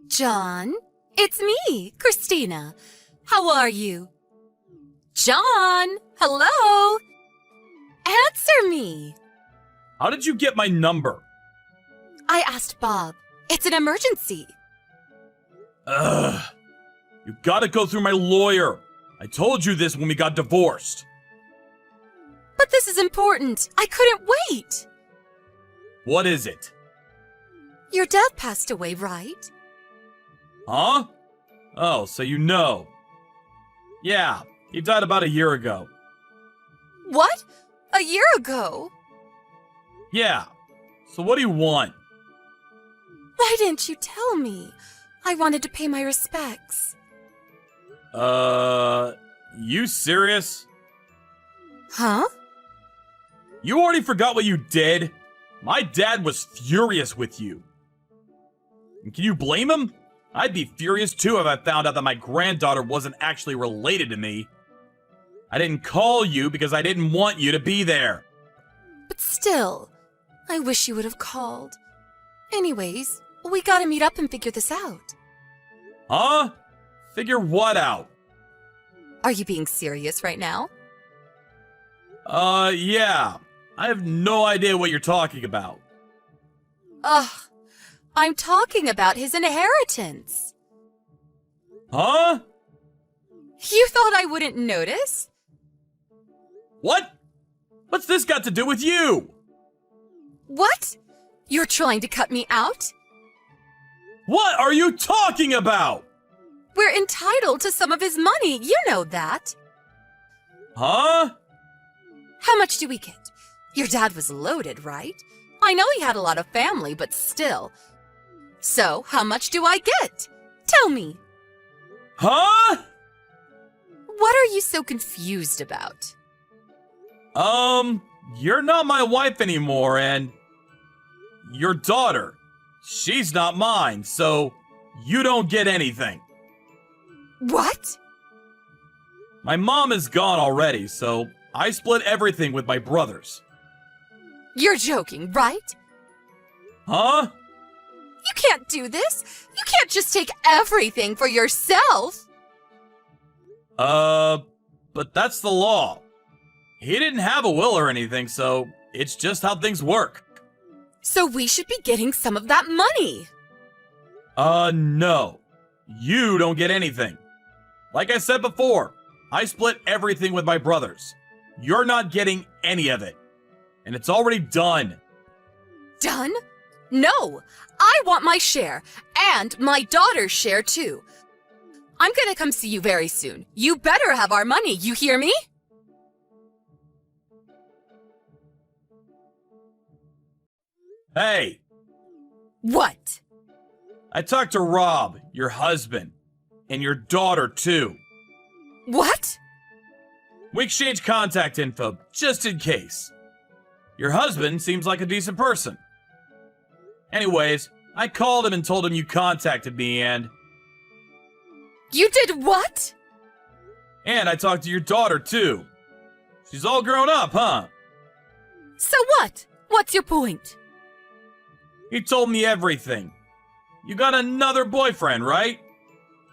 John, it's me, Christina. How are you? John, hello? Answer me. How did you get my number? I asked Bob. It's an emergency. Ugh. You gotta go through my lawyer. I told you this when we got divorced. But this is important. I couldn't wait. What is it? Your dad passed away, right? Huh? Oh, so you know. Yeah, he died about a year ago. What? A year ago? Yeah. So what do you want? Why didn't you tell me? I wanted to pay my respects. You serious? Huh? You already forgot what you did? My dad was furious with you. And can you blame him? I'd be furious too if I found out that my granddaughter wasn't actually related to me. I didn't call you because I didn't want you to be there. But still, I wish you would have called. Anyways, we gotta meet up and figure this out. Huh? Figure what out? Are you being serious right now? Yeah. I have no idea what you're talking about. Ugh, I'm talking about his inheritance. Huh? You thought I wouldn't notice? What? What's this got to do with you? What? You're trying to cut me out? What are you talking about? We're entitled to some of his money, you know that. Huh? How much do we get? Your dad was loaded, right? I know he had a lot of family, but still. So, how much do I get? Tell me. Huh? What are you so confused about? You're not my wife anymore, and your daughter, she's not mine, so you don't get anything. What? My mom is gone already, so I split everything with my brothers. You're joking, right? Huh? You can't do this. You can't just take everything for yourself. But that's the law. He didn't have a will or anything, so it's just how things work. So we should be getting some of that money. No. You don't get anything. Like I said before, I split everything with my brothers. You're not getting any of it. And it's already done. Done? No, I want my share, and my daughter's share too. I'm gonna come see you very soon. You better have our money, you hear me? Hey, What? I talked to Rob, your husband, and your daughter too. What? We exchanged contact info, just in case. Your husband seems like a decent person. Anyways, I called him and told him you contacted me and You did what? I talked to your daughter too. She's all grown up, huh? So what? What's your point? He told me everything. You got another boyfriend, right?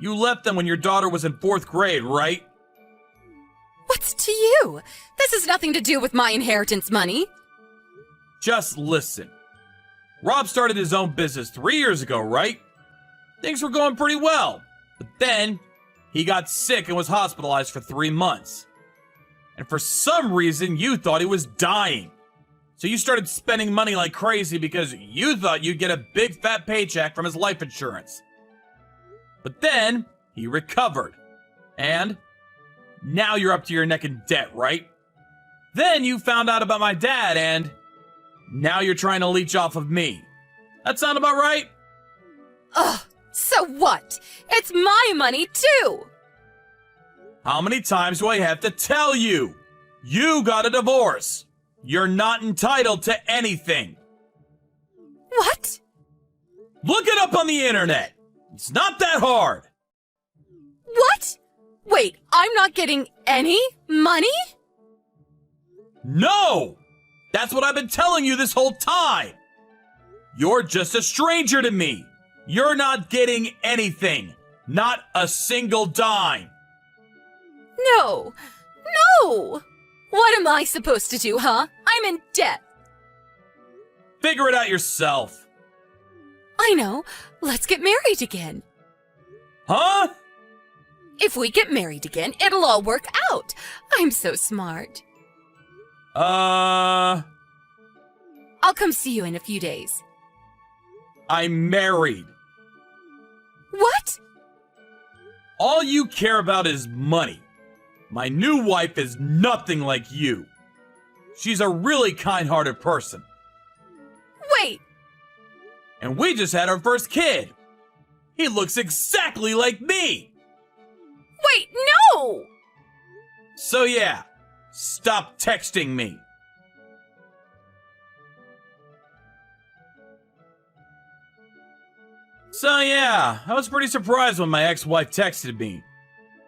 You left them when your daughter was in 4th grade, right? What's to you? This has nothing to do with my inheritance money. Just listen. Rob started his own business 3 years ago, right? Things were going pretty well. But then, he got sick and was hospitalized for 3 months. And for some reason, you thought he was dying. So you started spending money like crazy because you thought you'd get a big fat paycheck from his life insurance. But then, he recovered. And now you're up to your neck in debt, right? Then you found out about my dad and now you're trying to leech off of me. That sound about right? Ugh, so what? It's my money too! How many times do I have to tell you? You got a divorce. You're not entitled to anything. What? Look it up on the internet. It's not that hard. What? Wait, I'm not getting any money? No! That's what I've been telling you this whole time. You're just a stranger to me. You're not getting anything. Not a single dime. No! No! What am I supposed to do, huh? I'm in debt. Figure it out yourself. I know. Let's get married again. Huh? If we get married again, it'll all work out. I'm so smart. I'll come see you in a few days. I'm married. What? All you care about is money. My new wife is nothing like you. She's a really kind-hearted person. Wait! And we just had our first kid. He looks exactly like me. Wait, no! So yeah, stop texting me. So yeah, I was pretty surprised when my ex-wife texted me.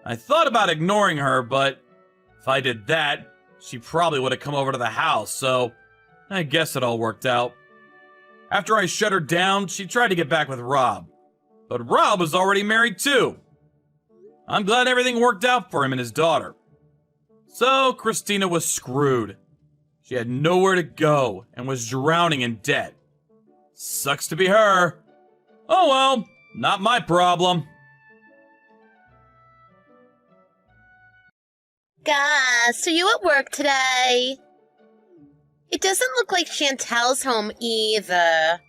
I thought about ignoring her, but if I did that, she probably would have come over to the house, so I guess it all worked out. After I shut her down, she tried to get back with Rob. But Rob was already married too. I'm glad everything worked out for him and his daughter. So Christina was screwed. She had nowhere to go and was drowning in debt. Sucks to be her. Oh well, not my problem. Gus, are you at work today? It doesn't look like Chantel's home either.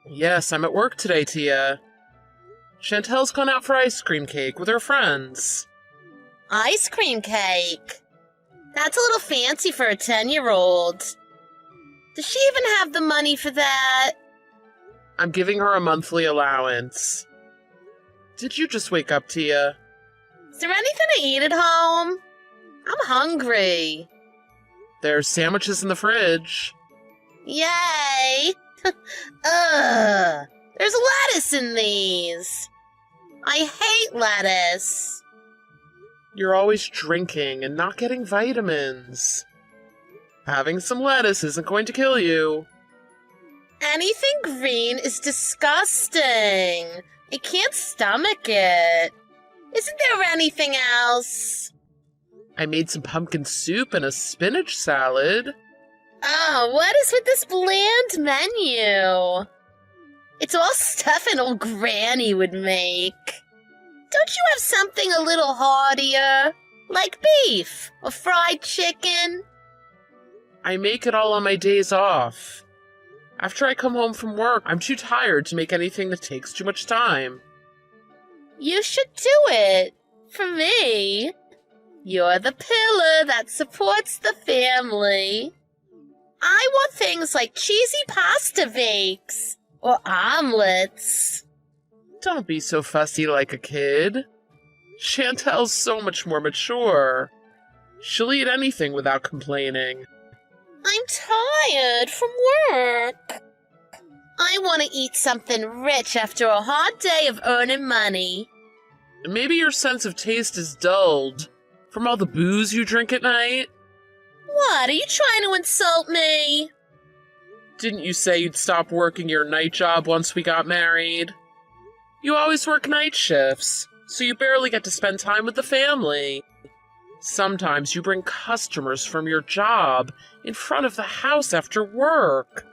Yes, I'm at work today, Tia. Chantel's gone out for ice cream cake with her friends. Ice cream cake? That's a little fancy for a 10-year-old. Does she even have the money for that? I'm giving her a monthly allowance. Did you just wake up, Tia? Is there anything to eat at home? I'm hungry. There's sandwiches in the fridge. Yay! Ugh! There's lettuce in these. I hate lettuce. You're always drinking and not getting vitamins. Having some lettuce isn't going to kill you. Anything green is disgusting. I can't stomach it. Isn't there anything else? I made some pumpkin soup and a spinach salad. Oh, what is with this bland menu? It's all stuff an old granny would make. Don't you have something a little heartier? Like beef or fried chicken? I make it all on my days off. After I come home from work, I'm too tired to make anything that takes too much time. You should do it. For me. You're the pillar that supports the family. I want things like cheesy pasta bakes or omelets. Don't be so fussy like a kid. Chantel's so much more mature. She'll eat anything without complaining. I'm tired from work. I want to eat something rich after a hard day of earning money. Maybe your sense of taste is dulled from all the booze you drink at night. What, are you trying to insult me? Didn't you say you'd stop working your night job once we got married? You always work night shifts, so you barely get to spend time with the family. Sometimes you bring customers from your job in front of the house after work.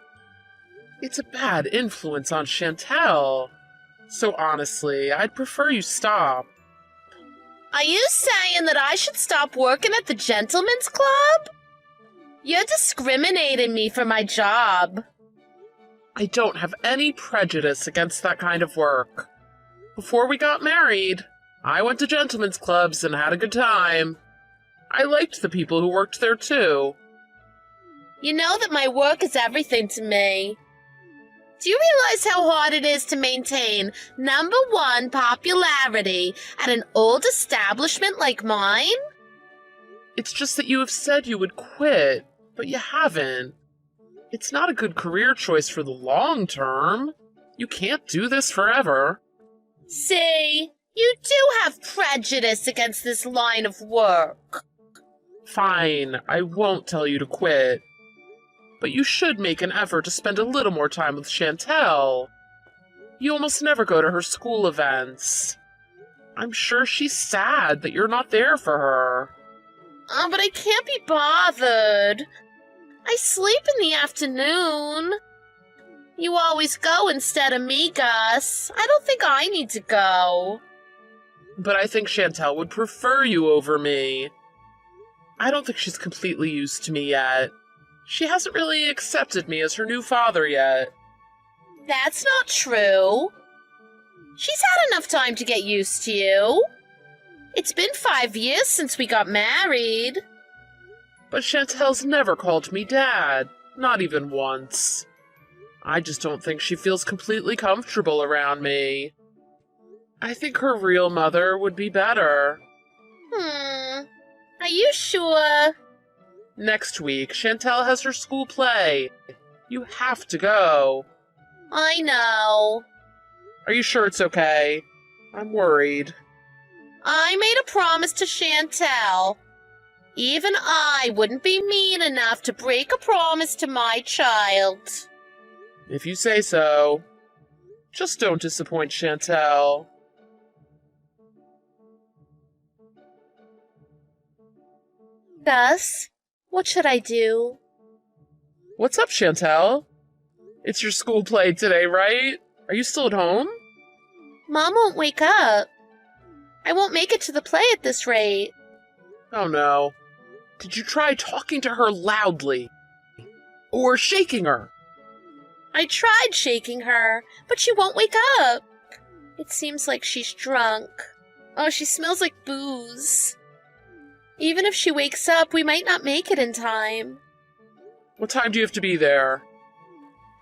It's a bad influence on Chantel. So honestly, I'd prefer you stop. Are you saying that I should stop working at the gentleman's club? You're discriminating me for my job. I don't have any prejudice against that kind of work. Before we got married, I went to gentlemen's clubs and had a good time. I liked the people who worked there too. You know that my work is everything to me. Do you realize how hard it is to maintain #1 popularity at an old establishment like mine? It's just that you have said you would quit, but you haven't. It's not a good career choice for the long term. You can't do this forever. See, you do have prejudice against this line of work. Fine, I won't tell you to quit. But you should make an effort to spend a little more time with Chantel. You almost never go to her school events. I'm sure she's sad that you're not there for her. But I can't be bothered. I sleep in the afternoon. You always go instead of me, Gus. I don't think I need to go. But I think Chantel would prefer you over me. I don't think she's completely used to me yet. She hasn't really accepted me as her new father yet. That's not true. She's had enough time to get used to you. It's been 5 years since we got married. But Chantel's never called me Dad, not even once. I just don't think she feels completely comfortable around me. I think her real mother would be better. Are you sure? Next week, Chantel has her school play. You have to go. I know. Are you sure it's okay? I'm worried. I made a promise to Chantel. Even I wouldn't be mean enough to break a promise to my child. If you say so. Just don't disappoint Chantel. Gus, what should I do? What's up, Chantel? It's your school play today, right? Are you still at home? Mom won't wake up. I won't make it to the play at this rate. Oh no. Did you try talking to her loudly? Or shaking her? I tried shaking her, but she won't wake up. It seems like she's drunk. Oh, she smells like booze. Even if she wakes up, we might not make it in time. What time do you have to be there?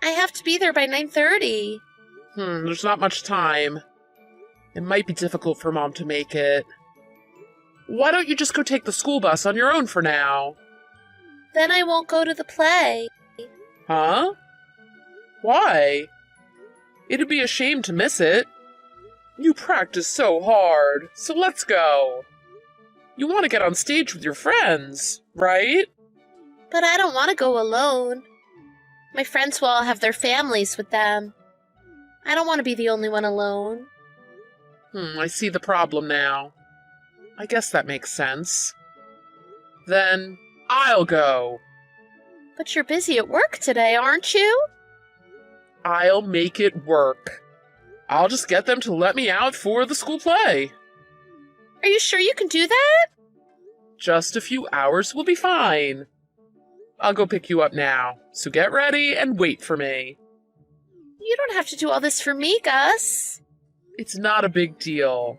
I have to be there by 9:30. There's not much time. It might be difficult for Mom to make it. Why don't you just go take the school bus on your own for now? Then I won't go to the play. Huh? Why? It'd be a shame to miss it. You practice so hard, so let's go. You want to get on stage with your friends, right? But I don't want to go alone. My friends will all have their families with them. I don't want to be the only one alone. I see the problem now. I guess that makes sense. Then I'll go. But you're busy at work today, aren't you? I'll make it work. I'll just get them to let me out for the school play. Are you sure you can do that? Just a few hours will be fine. I'll go pick you up now, so get ready and wait for me. You don't have to do all this for me, Gus. It's not a big deal.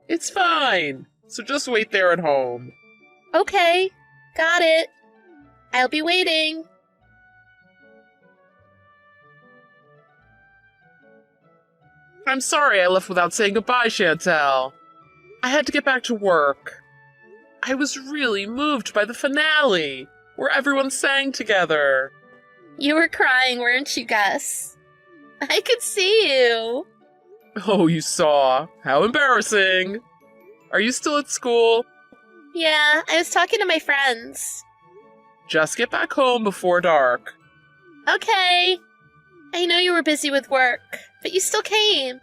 It's fine, so just wait there at home. Okay, got it. I'll be waiting. I'm sorry I left without saying goodbye, Chantel. I had to get back to work. I was really moved by the finale, where everyone sang together. You were crying, weren't you, Gus? I could see you. Oh, you saw. How embarrassing. Are you still at school? Yeah, I was talking to my friends. Just get back home before dark. Okay. I know you were busy with work, but you still came.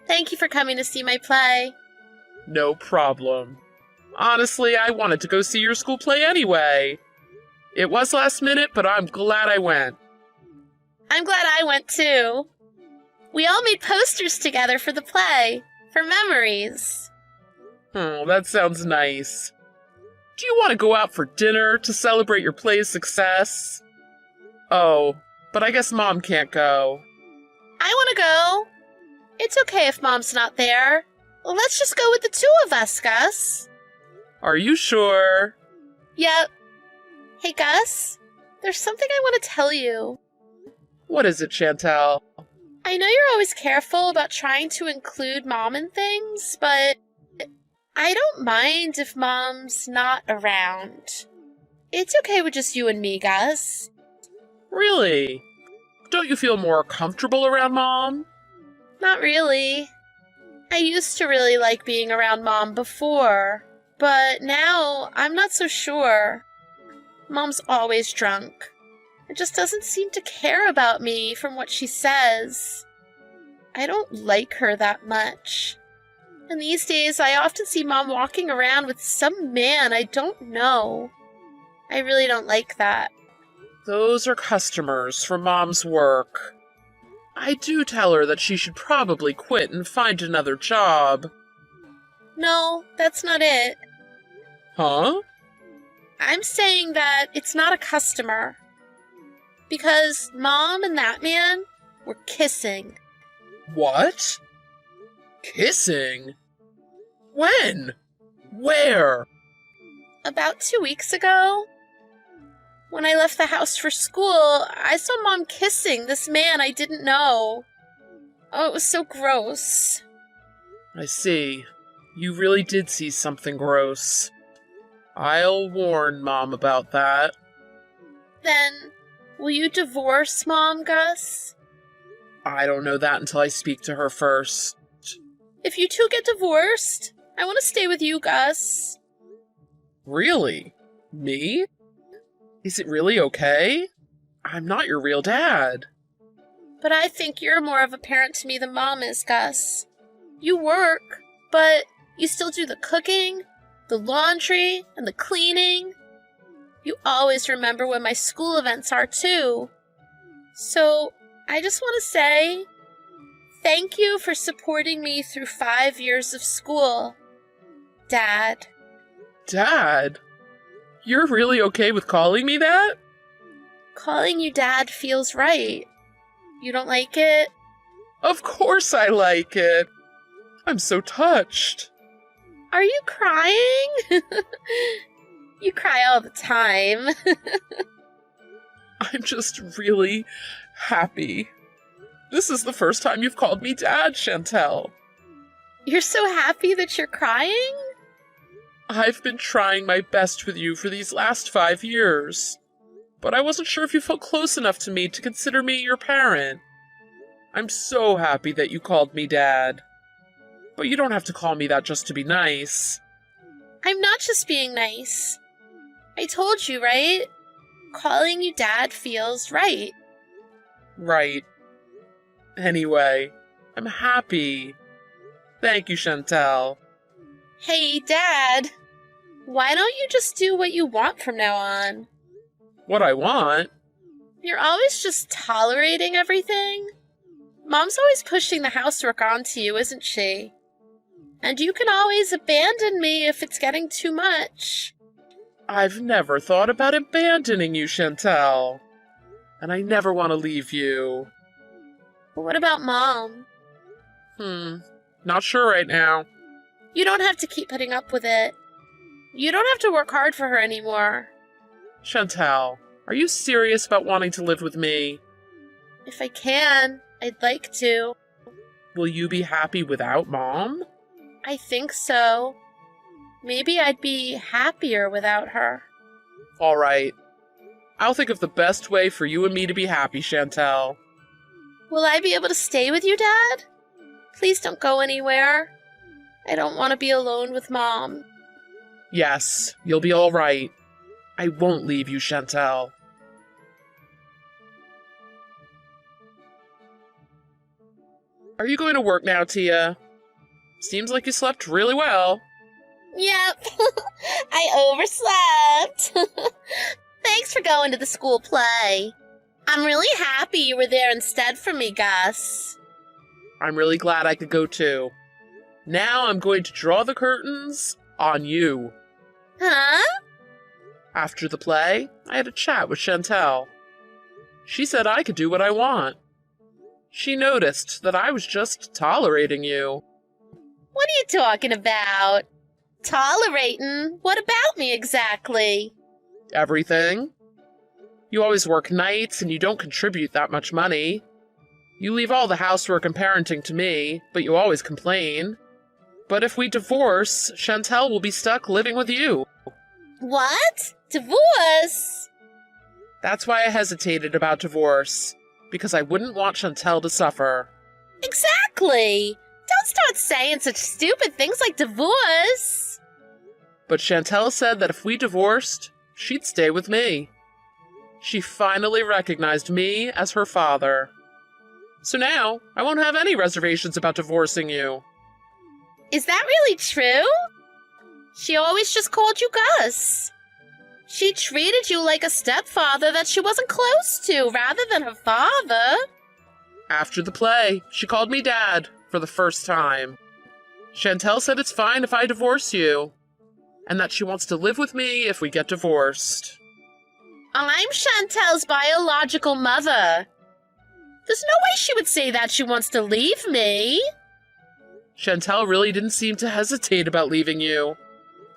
Thank you for coming to see my play. No problem. Honestly, I wanted to go see your school play anyway. It was last minute, but I'm glad I went. I'm glad I went too. We all made posters together for the play, for memories. Oh, that sounds nice. Do you want to go out for dinner to celebrate your play's success? Oh, but I guess Mom can't go. I want to go. It's okay if Mom's not there. Let's just go with the two of us, Gus. Are you sure? Yep. Hey, Gus, there's something I want to tell you. What is it, Chantel? I know you're always careful about trying to include Mom in things, but I don't mind if Mom's not around. It's okay with just you and me, Gus. Really? Don't you feel more comfortable around Mom? Not really. I used to really like being around Mom before, but now I'm not so sure. Mom's always drunk. It just doesn't seem to care about me from what she says. I don't like her that much. And these days, I often see Mom walking around with some man I don't know. I really don't like that. Those are customers for Mom's work. I do tell her that she should probably quit and find another job. No, that's not it. Huh? I'm saying that it's not a customer. Because Mom and that man were kissing. What? Kissing? When? Where? About 2 weeks ago, when I left the house for school, I saw Mom kissing this man I didn't know. Oh, it was so gross. I see. You really did see something gross. I'll warn Mom about that. Then, will you divorce Mom, Gus? I don't know that until I speak to her first. If you two get divorced, I want to stay with you, Gus. Really? Me? Is it really okay? I'm not your real dad. But I think you're more of a parent to me than Mom is, Gus. You work, but you still do the cooking, the laundry, and the cleaning. You always remember when my school events are, too. So, I just want to say, thank you for supporting me through 5 years of school, Dad. Dad? You're really okay with calling me that? Calling you Dad feels right. You don't like it? Of course I like it. I'm so touched. Are you crying? You cry all the time. I'm just really happy. This is the first time you've called me Dad, Chantel. You're so happy that you're crying? I've been trying my best with you for these last 5 years, but I wasn't sure if you felt close enough to me to consider me your parent. I'm so happy that you called me Dad. But you don't have to call me that just to be nice. I'm not just being nice. I told you, right? Calling you Dad feels right. Right. Anyway, I'm happy. Thank you, Chantel. Hey, Dad. Why don't you just do what you want from now on? What I want? You're always just tolerating everything. Mom's always pushing the housework onto you, isn't she? And you can always abandon me if it's getting too much. I've never thought about abandoning you, Chantel. And I never want to leave you. But what about Mom? Not sure right now. You don't have to keep putting up with it. You don't have to work hard for her anymore. Chantel, are you serious about wanting to live with me? If I can, I'd like to. Will you be happy without Mom? I think so. Maybe I'd be happier without her. All right. I'll think of the best way for you and me to be happy, Chantel. Will I be able to stay with you, Dad? Please don't go anywhere. I don't want to be alone with Mom. Yes, you'll be all right. I won't leave you, Chantel. Are you going to work now, Tia? Seems like you slept really well. Yep, I overslept. Thanks for going to the school play. I'm really happy you were there instead for me, Gus. I'm really glad I could go too. Now I'm going to draw the curtains on you. Huh? After the play, I had a chat with Chantel. She said I could do what I want. She noticed that I was just tolerating you. What are you talking about? Tolerating? What about me exactly? Everything. You always work nights and you don't contribute that much money. You leave all the housework and parenting to me, but you always complain. But if we divorce, Chantel will be stuck living with you. What? Divorce? That's why I hesitated about divorce, because I wouldn't want Chantel to suffer. Exactly. Don't start saying such stupid things like divorce. But Chantel said that if we divorced, she'd stay with me. She finally recognized me as her father. So now, I won't have any reservations about divorcing you. Is that really true? She always just called you Gus. She treated you like a stepfather that she wasn't close to, rather than her father. After the play, she called me Dad for the first time. Chantel said it's fine if I divorce you, and that she wants to live with me if we get divorced. I'm Chantel's biological mother. There's no way she would say that she wants to leave me. Chantel really didn't seem to hesitate about leaving you.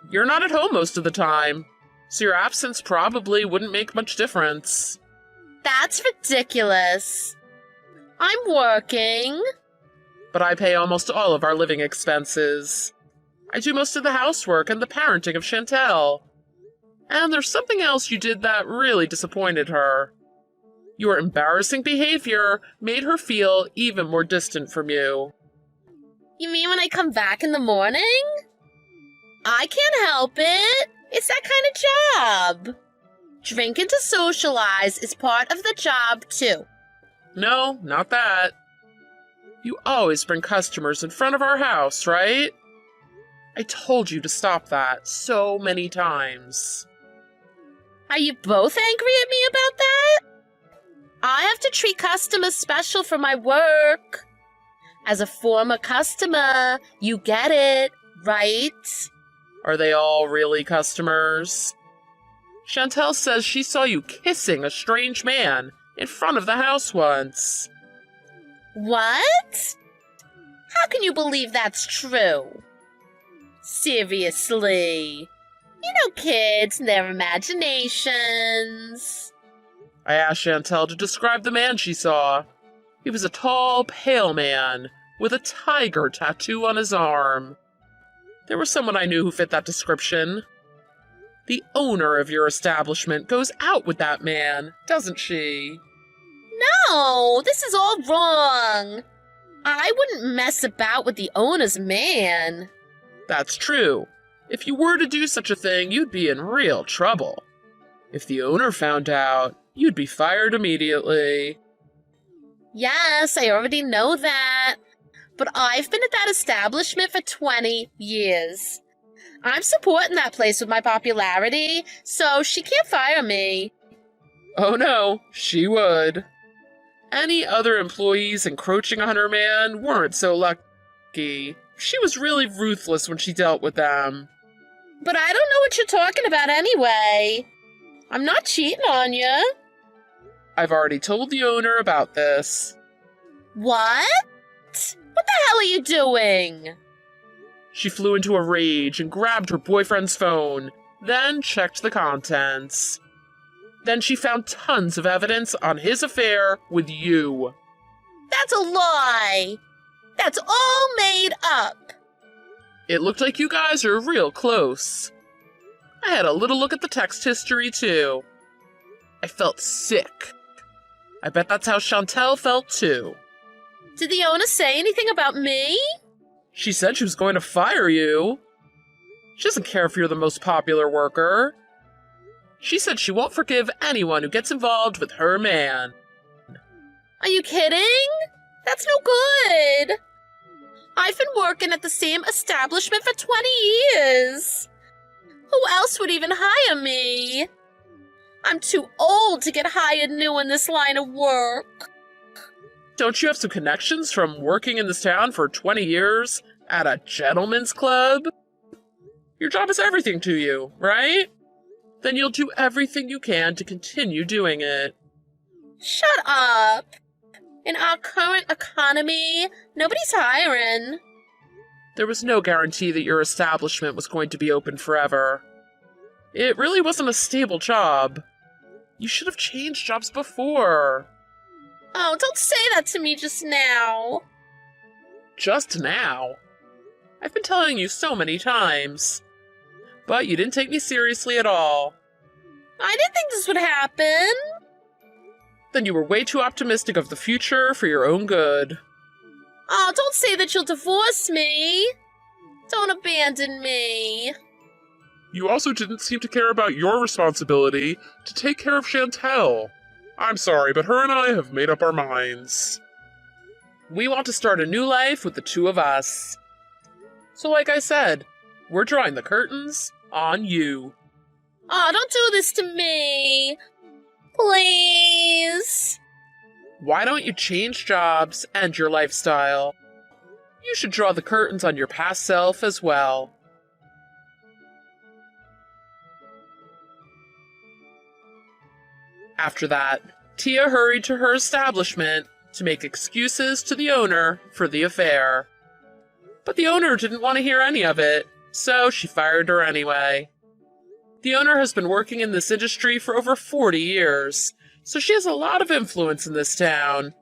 You're not at home most of the time, so your absence probably wouldn't make much difference. That's ridiculous. I'm working. But I pay almost all of our living expenses. I do most of the housework and the parenting of Chantel. And there's something else you did that really disappointed her. Your embarrassing behavior made her feel even more distant from you. You mean when I come back in the morning? I can't help it. It's that kind of job. Drinking to socialize is part of the job, too. No, not that. You always bring customers in front of our house, right? I told you to stop that so many times. Are you both angry at me about that? I have to treat customers special for my work. As a former customer, you get it, right? Are they all really customers? Chantel says she saw you kissing a strange man in front of the house once. What? How can you believe that's true? Seriously. You know kids and their imaginations. I asked Chantel to describe the man she saw. He was a tall, pale man with a tiger tattoo on his arm. There was someone I knew who fit that description. The owner of your establishment goes out with that man, doesn't she? No, this is all wrong. I wouldn't mess about with the owner's man. That's true. If you were to do such a thing, you'd be in real trouble. If the owner found out, you'd be fired immediately. Yes, I already know that. But I've been at that establishment for 20 years. I'm supporting that place with my popularity, so she can't fire me. Oh no, she would. Any other employees encroaching on her man weren't so lucky. She was really ruthless when she dealt with them. But I don't know what you're talking about anyway. I'm not cheating on you. I've already told the owner about this. What? What the hell are you doing? She flew into a rage and grabbed her boyfriend's phone, then checked the contents. Then she found tons of evidence on his affair with you. That's a lie. That's all made up. It looked like you guys are real close. I had a little look at the text history, too. I felt sick. I bet that's how Chantel felt, too. Did the owner say anything about me? She said she was going to fire you. She doesn't care if you're the most popular worker. She said she won't forgive anyone who gets involved with her man. Are you kidding? That's no good. I've been working at the same establishment for 20 years. Who else would even hire me? I'm too old to get hired new in this line of work. Don't you have some connections from working in this town for 20 years at a gentleman's club? Your job is everything to you, right? Then you'll do everything you can to continue doing it. Shut up. In our current economy, nobody's hiring. There was no guarantee that your establishment was going to be open forever. It really wasn't a stable job. You should have changed jobs before. Oh, don't say that to me just now. Just now? I've been telling you so many times. But you didn't take me seriously at all. I didn't think this would happen. Then you were way too optimistic of the future for your own good. Oh, don't say that you'll divorce me. Don't abandon me. You also didn't seem to care about your responsibility to take care of Chantel. I'm sorry, but her and I have made up our minds. We want to start a new life with the two of us. So like I said, we're drawing the curtains on you. Aw, don't do this to me. Please. Why don't you change jobs and your lifestyle? You should draw the curtains on your past self as well. After that, Tia hurried to her establishment to make excuses to the owner for the affair. But the owner didn't want to hear any of it, so she fired her anyway. The owner has been working in this industry for over 40 years, so she has a lot of influence in this town.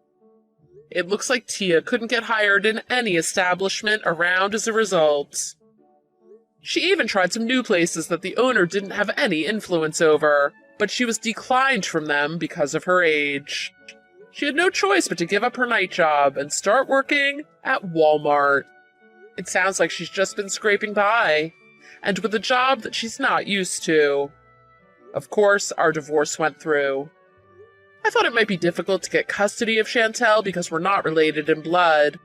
It looks like Tia couldn't get hired in any establishment around as a result. She even tried some new places that the owner didn't have any influence over, but she was declined from them because of her age. She had no choice but to give up her night job and start working at Walmart. It sounds like she's just been scraping by, and with a job that she's not used to. Of course, our divorce went through. I thought it might be difficult to get custody of Chantel because we're not related in blood.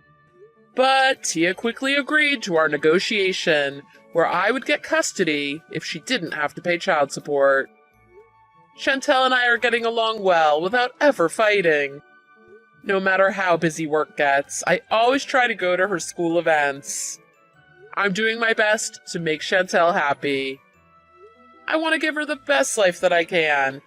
But Tia quickly agreed to our negotiation, where I would get custody if she didn't have to pay child support. Chantel and I are getting along well without ever fighting. No matter how busy work gets, I always try to go to her school events. I'm doing my best to make Chantel happy. I want to give her the best life that I can,